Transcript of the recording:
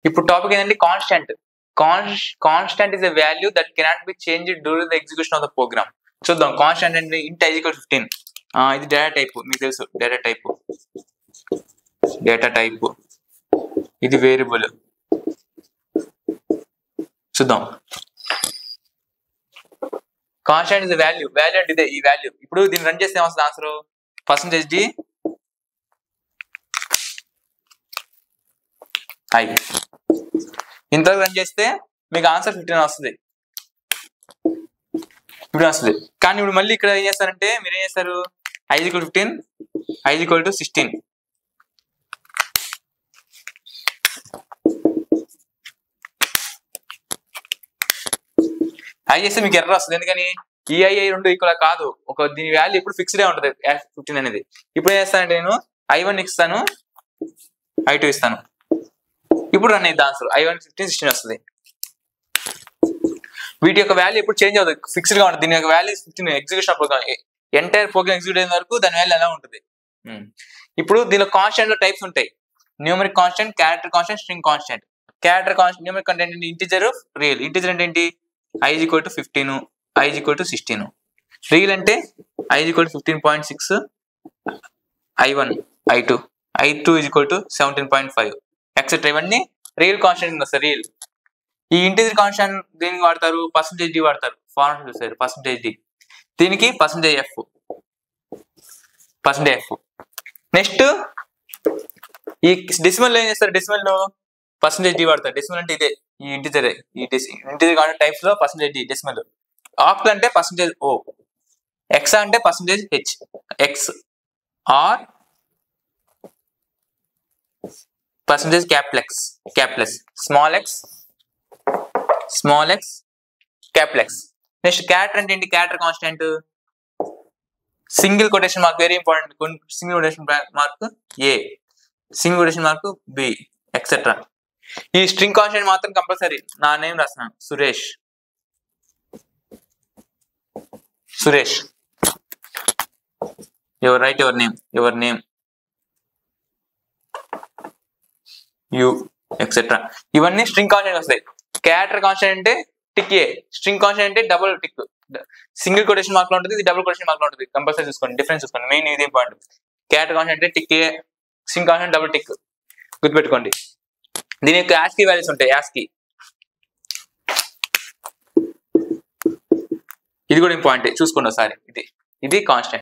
ఇప్పుడు టాపిక్ ఏంటంటే constant. Constant is a value that cannot be changed during the execution of the program. చూద్దాం. Constant అంటే int i = 15. ఇది data type, మీకు తెలుసు డేటా టైప్. ఇది వేరియబుల్. చూద్దాం. కాన్స్టెంట్ ఇస్ వాల్యూ అంటే ఇదే, ఈ వాల్యూ. ఇప్పుడు దీన్ని రన్ చేస్తే ఏమొస్తుంది ఆన్సర్? %d i. ఇంతవరకు రన్ చేస్తే మీకు ఆన్సర్ 15 వస్తుంది. కానీ ఇప్పుడు మళ్ళీ ఇక్కడ ఏం చేస్తారంటే మీరు ఏం చేస్తారు? i = 15, i = 16. i చేస్తే మీకు ఎర్రర్ వస్తుంది. ఎందుకని ఈ i రెండు ఈక్వల్ కాదు. దీని వాల్యూ ఇప్పుడు ఫిక్స్డ్ ఉంటుంది 15 అనేది. ఇప్పుడు ఏం చేస్తానంటే నేను i1 ఇస్తాను, i2 ఇస్తాను. ఇప్పుడు రన్ అయ్యింది ఆన్సర్. i1 15, 16 వస్తుంది. వీటి యొక్క వాల్యూ ఎప్పుడు చేంజ్ అవుతుంది, ఫిక్స్డ్ గా ఉంటుంది. దీని యొక్క value 15. Execution program entire program execute అయిన వరకు దాని వాల్యూ ఎలా ఉంటుంది. ఇప్పుడు దీనిలో కాన్స్టెంట్ లో టైప్స్ ఉంటాయి. Numeric constant, character constant, string constant. Character constant numeric constant అంటే ఇంటిజర్, రియల్. ఇంటిజర్ అంటే ఏంటి? i = 15, i = 16. రియల్ అంటే i = 15.6, i1, i2 = 17.5 ఎక్సెట్రా. ఇవన్నీ రియల్ కాన్స్టెంట్ వస్తాయి. రియల్. ఈ ఇంటిజర్ కాన్స్టెంట్ దీనికి వాడతారు, %d వాడతారు. ఫార్ములా చూసారు, %d. దీనికి %f. నెక్స్ట్ ఈ డెసిమల్ లో ఏం చేస్తారు? డెసిమల్ లో %d వాడతారు. డెసిమల్ అంటే ఇదే, ఈ ఇంటిజర్. ఇంటిజర్ కాన్స్టెంట్ టైప్స్ లో %d డెసిమల్. ఆక్టల్ అంటే %o. ఎక్సా అంటే %h. x or %X, small x, capital X. Next character అంటే ఏంటి? Character constant single quotation mark, very important. Single quotation mark a, single quotation mark b, etcetera. ఈ string constant మాత్రం compulsory. నా name రాస్తున్నాను, Suresh. Write your name, you, etcetera. ఇవన్నీ string constant వస్తాయి. Character constant అంటే tick A, string constant అంటే double tick. Single quotation mark లో ఉంటుంది, ఇది డబుల్ కొటేషన్ మార్క్ లో ఉంటుంది. కంపల్సరీ చూసుకోండి, డిఫరెన్స్ చూసుకోండి. మెయిన్ ఇది ఇంపార్టెంట్. క్యారెక్టర్ కాన్స్టెంట్ అంటే tick A, string constant double tick. గుర్తుపెట్టుకోండి. దీని యొక్క యాస్కీ వాల్యూస్ ఉంటాయి. యాస్కీ ఇది కూడా ఇంపార్టెంట్, చూసుకోండి ఒకసారి. ఇది కాన్స్టెంట్.